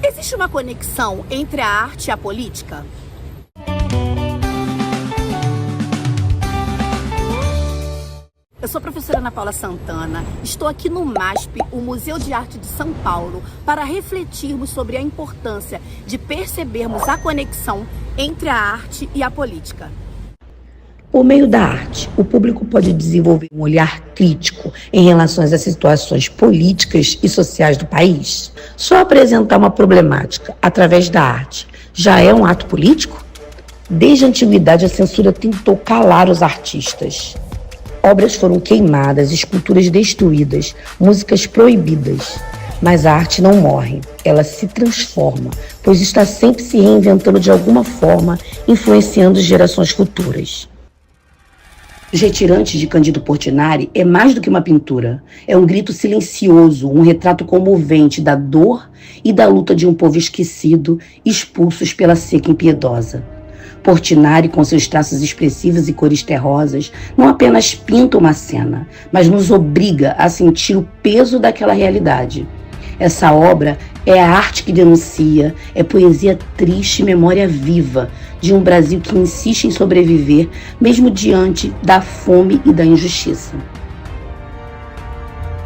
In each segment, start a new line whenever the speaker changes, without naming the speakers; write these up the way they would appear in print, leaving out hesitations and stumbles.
Existe uma conexão entre a arte e a política? Eu sou a professora Ana Paula Santana, estou aqui no MASP, o Museu de Arte de São Paulo, para refletirmos sobre a importância de percebermos a conexão entre a arte e a política.
Por meio da arte, o público pode desenvolver um olhar crítico em relação às situações políticas e sociais do país. Só apresentar uma problemática através da arte já é um ato político? Desde a antiguidade, a censura tentou calar os artistas. Obras foram queimadas, esculturas destruídas, músicas proibidas. Mas a arte não morre, ela se transforma, pois está sempre se reinventando de alguma forma, influenciando gerações futuras. Os Retirantes de Cândido Portinari é mais do que uma pintura. É um grito silencioso, um retrato comovente da dor e da luta de um povo esquecido, expulsos pela seca impiedosa. Portinari, com seus traços expressivos e cores terrosas, não apenas pinta uma cena, mas nos obriga a sentir o peso daquela realidade. Essa obra é a arte que denuncia, é poesia triste e memória viva de um Brasil que insiste em sobreviver, mesmo diante da fome e da injustiça.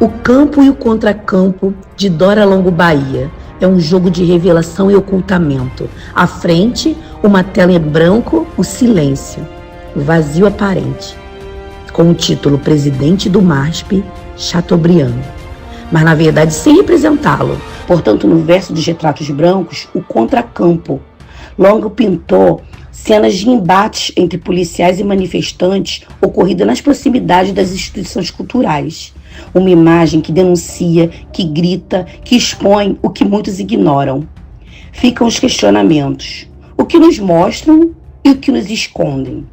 O Campo e o Contracampo, de Dora Longo Bahia, é um jogo de revelação e ocultamento. À frente, uma tela em branco, o silêncio, o vazio aparente, com o título Presidente do MASP, Chateaubriand, mas na verdade sem representá-lo. Portanto, no verso dos retratos brancos, o contracampo. Longo pintou cenas de embates entre policiais e manifestantes ocorridas nas proximidades das instituições culturais. Uma imagem que denuncia, que grita, que expõe o que muitos ignoram. Ficam os questionamentos. O que nos mostram e o que nos escondem.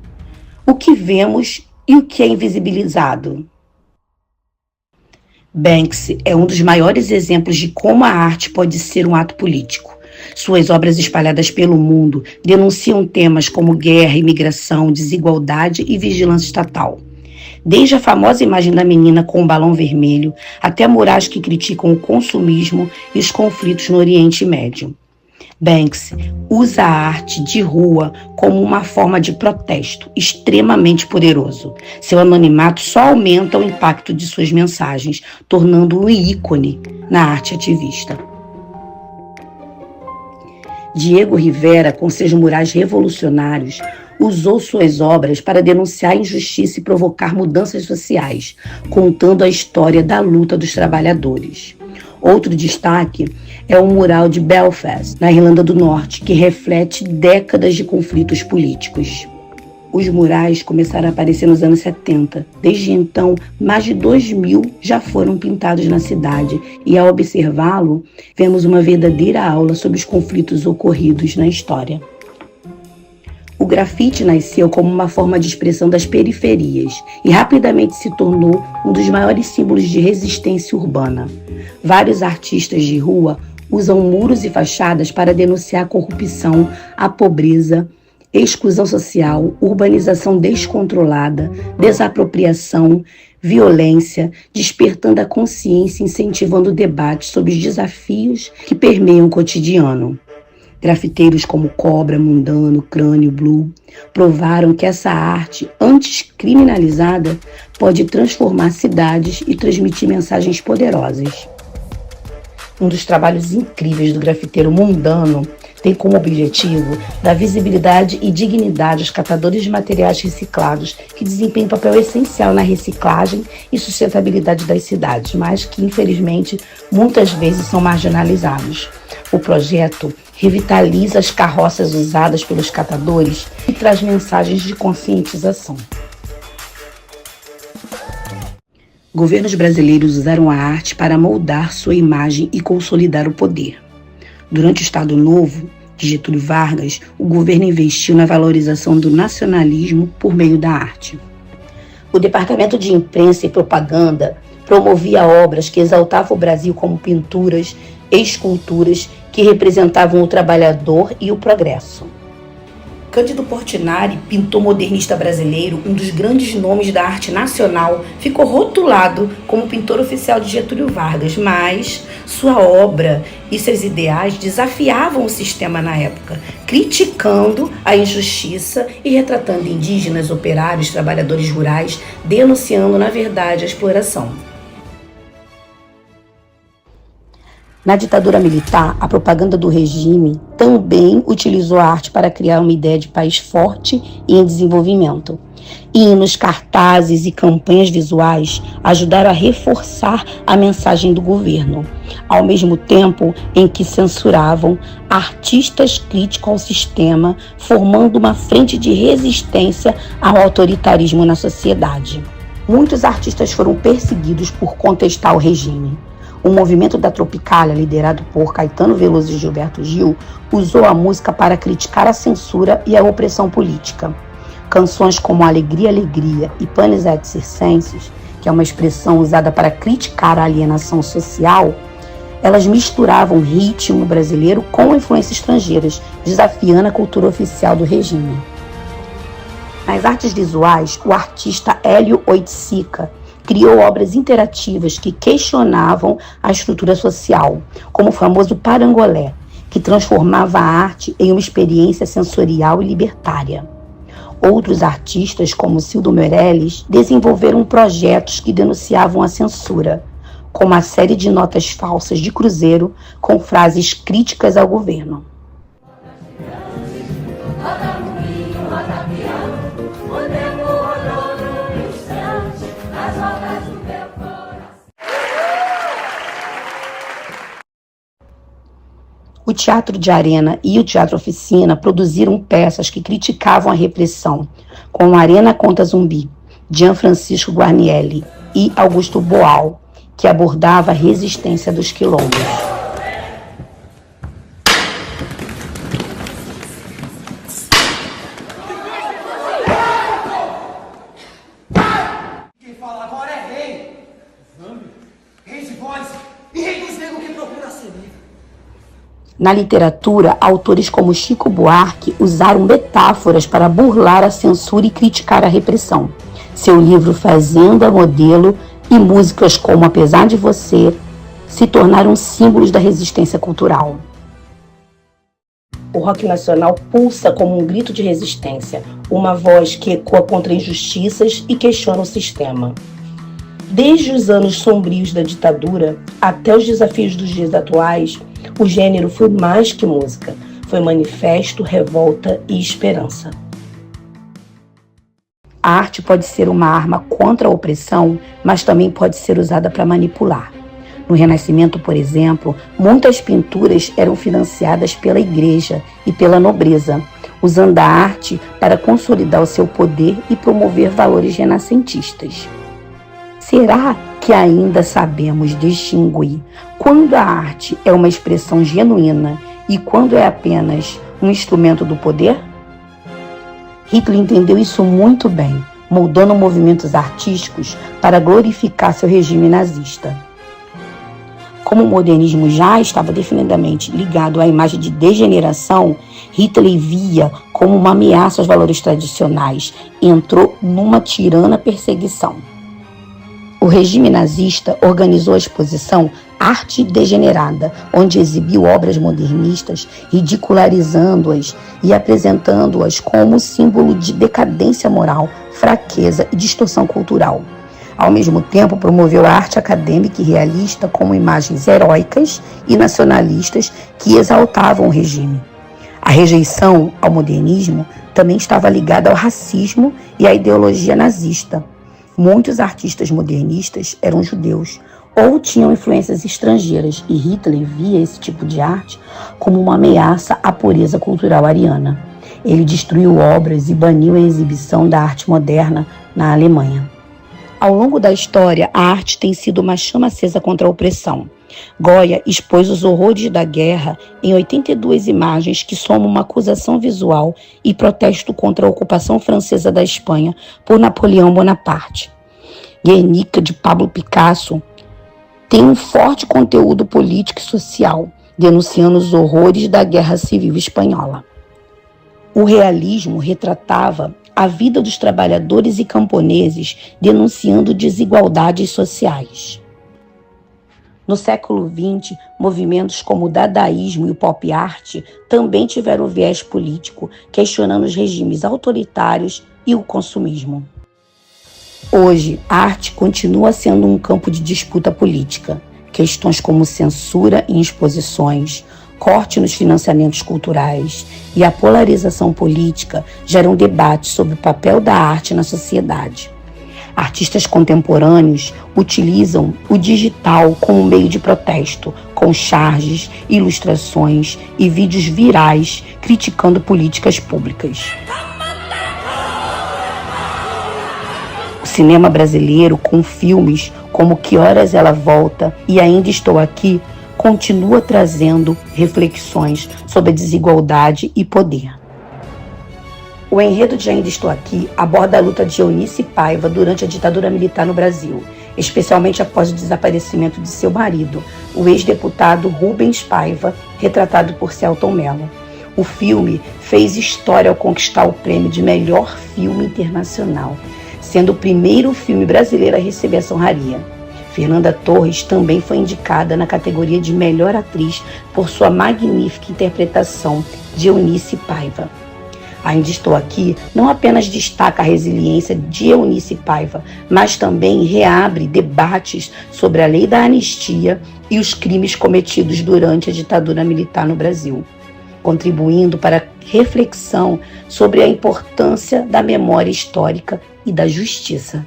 O que vemos e o que é invisibilizado. Banksy é um dos maiores exemplos de como a arte pode ser um ato político. Suas obras espalhadas pelo mundo denunciam temas como guerra, imigração, desigualdade e vigilância estatal. Desde a famosa imagem da menina com o balão vermelho até murais que criticam o consumismo e os conflitos no Oriente Médio. Banksy usa a arte de rua como uma forma de protesto extremamente poderoso. Seu anonimato só aumenta o impacto de suas mensagens, tornando-o um ícone na arte ativista. Diego Rivera, com seus murais revolucionários, usou suas obras para denunciar a injustiça e provocar mudanças sociais, contando a história da luta dos trabalhadores. Outro destaque é o mural de Belfast, na Irlanda do Norte, que reflete décadas de conflitos políticos. Os murais começaram a aparecer nos anos 70. Desde então, mais de 2.000 já foram pintados na cidade e, ao observá-lo, vemos uma verdadeira aula sobre os conflitos ocorridos na história. O grafite nasceu como uma forma de expressão das periferias e rapidamente se tornou um dos maiores símbolos de resistência urbana. Vários artistas de rua usam muros e fachadas para denunciar a corrupção, a pobreza, exclusão social, urbanização descontrolada, desapropriação, violência, despertando a consciência e incentivando o debate sobre os desafios que permeiam o cotidiano. Grafiteiros como Cobra, Mundano, Crânio, Blue provaram que essa arte, antes criminalizada, pode transformar cidades e transmitir mensagens poderosas. Um dos trabalhos incríveis do grafiteiro Mundano tem como objetivo dar visibilidade e dignidade aos catadores de materiais reciclados, que desempenham um papel essencial na reciclagem e sustentabilidade das cidades, mas que, infelizmente, muitas vezes são marginalizados. O projeto revitaliza as carroças usadas pelos catadores e traz mensagens de conscientização. Governos brasileiros usaram a arte para moldar sua imagem e consolidar o poder. Durante o Estado Novo, de Getúlio Vargas, o governo investiu na valorização do nacionalismo por meio da arte. O Departamento de Imprensa e Propaganda promovia obras que exaltavam o Brasil como pinturas e esculturas que representavam o trabalhador e o progresso. Cândido Portinari, pintor modernista brasileiro, um dos grandes nomes da arte nacional, ficou rotulado como pintor oficial de Getúlio Vargas, mas sua obra e seus ideais desafiavam o sistema na época, criticando a injustiça e retratando indígenas, operários, trabalhadores rurais, denunciando, na verdade, a exploração. Na ditadura militar, a propaganda do regime também utilizou a arte para criar uma ideia de país forte e em desenvolvimento. Hinos, cartazes e campanhas visuais ajudaram a reforçar a mensagem do governo, ao mesmo tempo em que censuravam artistas críticos ao sistema, formando uma frente de resistência ao autoritarismo na sociedade. Muitos artistas foram perseguidos por contestar o regime. O movimento da Tropicália, liderado por Caetano Veloso e Gilberto Gil, usou a música para criticar a censura e a opressão política. Canções como Alegria, Alegria e Panis et Circenses, que é uma expressão usada para criticar a alienação social, elas misturavam ritmo brasileiro com influências estrangeiras, desafiando a cultura oficial do regime. Nas artes visuais, o artista Hélio Oiticica criou obras interativas que questionavam a estrutura social, como o famoso Parangolé, que transformava a arte em uma experiência sensorial e libertária. Outros artistas, como Cildo Meirelles, desenvolveram projetos que denunciavam a censura, como a série de notas falsas de Cruzeiro com frases críticas ao governo. O Teatro de Arena e o Teatro Oficina produziram peças que criticavam a repressão, como Arena contra Zumbi, Gianfrancisco Guarnieri e Augusto Boal, que abordava a resistência dos quilombos.
Quem fala agora é rei. Rei de voz e rei dos negros que procura ser livre.
Na literatura, autores como Chico Buarque usaram metáforas para burlar a censura e criticar a repressão. Seu livro Fazenda, Modelo e músicas como Apesar de Você se tornaram símbolos da resistência cultural. O rock nacional pulsa como um grito de resistência, uma voz que ecoa contra injustiças e questiona o sistema. Desde os anos sombrios da ditadura até os desafios dos dias atuais, o gênero foi mais que música, foi manifesto, revolta e esperança. A arte pode ser uma arma contra a opressão, mas também pode ser usada para manipular. No Renascimento, por exemplo, muitas pinturas eram financiadas pela igreja e pela nobreza, usando a arte para consolidar o seu poder e promover valores renascentistas. Será que ainda sabemos distinguir quando a arte é uma expressão genuína e quando é apenas um instrumento do poder? Hitler entendeu isso muito bem, moldando movimentos artísticos para glorificar seu regime nazista. Como o modernismo já estava definitivamente ligado à imagem de degeneração, Hitler via como uma ameaça aos valores tradicionais e entrou numa tirana perseguição. O regime nazista organizou a exposição Arte Degenerada, onde exibiu obras modernistas, ridicularizando-as e apresentando-as como símbolo de decadência moral, fraqueza e distorção cultural. Ao mesmo tempo, promoveu a arte acadêmica e realista como imagens heróicas e nacionalistas que exaltavam o regime. A rejeição ao modernismo também estava ligada ao racismo e à ideologia nazista. Muitos artistas modernistas eram judeus ou tinham influências estrangeiras e Hitler via esse tipo de arte como uma ameaça à pureza cultural ariana. Ele destruiu obras e baniu a exibição da arte moderna na Alemanha. Ao longo da história, a arte tem sido uma chama acesa contra a opressão. Goya expôs os horrores da guerra em 82 imagens que somam uma acusação visual e protesto contra a ocupação francesa da Espanha por Napoleão Bonaparte. Guernica, de Pablo Picasso, tem um forte conteúdo político e social, denunciando os horrores da Guerra Civil Espanhola. O realismo retratava a vida dos trabalhadores e camponeses, denunciando desigualdades sociais. No século XX, movimentos como o dadaísmo e o pop art também tiveram viés político, questionando os regimes autoritários e o consumismo. Hoje, a arte continua sendo um campo de disputa política. Questões como censura em exposições, corte nos financiamentos culturais e a polarização política geram debates sobre o papel da arte na sociedade. Artistas contemporâneos utilizam o digital como meio de protesto, com charges, ilustrações e vídeos virais criticando políticas públicas. O cinema brasileiro, com filmes como Que Horas Ela Volta e Ainda Estou Aqui, continua trazendo reflexões sobre a desigualdade e poder. O enredo de Ainda Estou Aqui aborda a luta de Eunice Paiva durante a ditadura militar no Brasil, especialmente após o desaparecimento de seu marido, o ex-deputado Rubens Paiva, retratado por Selton Mello. O filme fez história ao conquistar o prêmio de melhor filme internacional, sendo o primeiro filme brasileiro a receber essa honraria. Fernanda Torres também foi indicada na categoria de melhor atriz por sua magnífica interpretação de Eunice Paiva. Ainda Estou Aqui não apenas destaca a resiliência de Eunice Paiva, mas também reabre debates sobre a lei da anistia e os crimes cometidos durante a ditadura militar no Brasil, contribuindo para a reflexão sobre a importância da memória histórica e da justiça.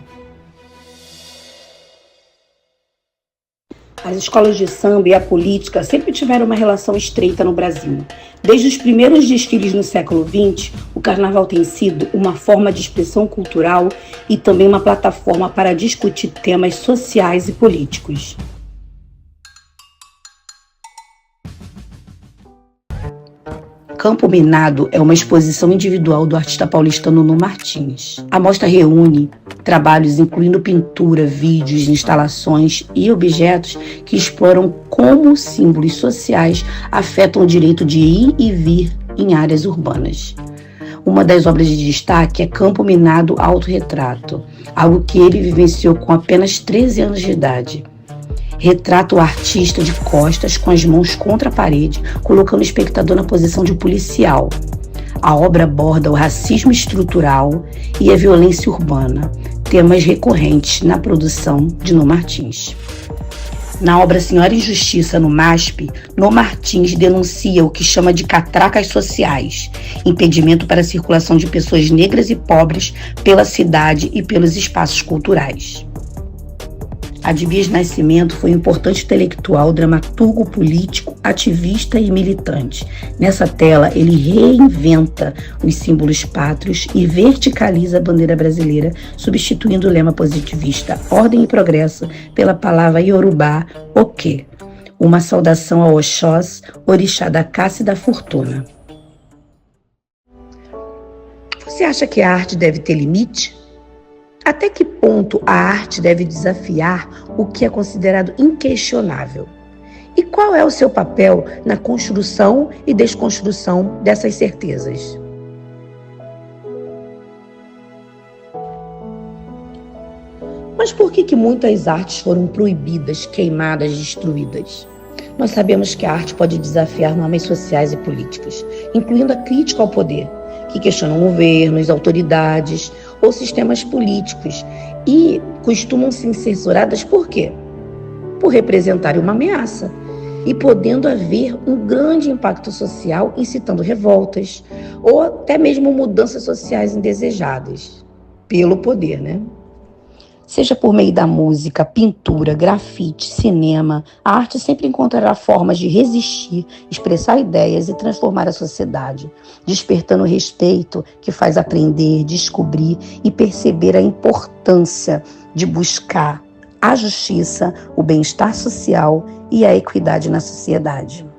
As escolas de samba e a política sempre tiveram uma relação estreita no Brasil. Desde os primeiros desfiles no século XX, o carnaval tem sido uma forma de expressão cultural e também uma plataforma para discutir temas sociais e políticos. Campo Minado é uma exposição individual do artista paulistano Nuno Martins. A mostra reúne trabalhos incluindo pintura, vídeos, instalações e objetos que exploram como símbolos sociais afetam o direito de ir e vir em áreas urbanas. Uma das obras de destaque é Campo Minado Autorretrato, algo que ele vivenciou com apenas 13 anos de idade. Retrata o artista de costas, com as mãos contra a parede, colocando o espectador na posição de policial. A obra aborda o racismo estrutural e a violência urbana, temas recorrentes na produção de Nuno Martins. Na obra Senhora Injustiça, no MASP, Nuno Martins denuncia o que chama de catracas sociais, impedimento para a circulação de pessoas negras e pobres pela cidade e pelos espaços culturais. Adibias Nascimento foi um importante intelectual, dramaturgo político, ativista e militante. Nessa tela, ele reinventa os símbolos pátrios e verticaliza a bandeira brasileira, substituindo o lema positivista Ordem e Progresso pela palavra Yorubá, Oke, uma saudação ao Oxós, orixá da caça e da fortuna. Você acha que a arte deve ter limite? Até que ponto a arte deve desafiar o que é considerado inquestionável? E qual é o seu papel na construção e desconstrução dessas certezas? Mas por que muitas artes foram proibidas, queimadas, destruídas? Nós sabemos que a arte pode desafiar normas sociais e políticas, incluindo a crítica ao poder, que questionam governos, autoridades ou sistemas políticos e costumam ser censuradas por quê? Por representarem uma ameaça e podendo haver um grande impacto social incitando revoltas ou até mesmo mudanças sociais indesejadas pelo poder, né? Seja por meio da música, pintura, grafite, cinema, a arte sempre encontrará formas de resistir, expressar ideias e transformar a sociedade, despertando o respeito que faz aprender, descobrir e perceber a importância de buscar a justiça, o bem-estar social e a equidade na sociedade.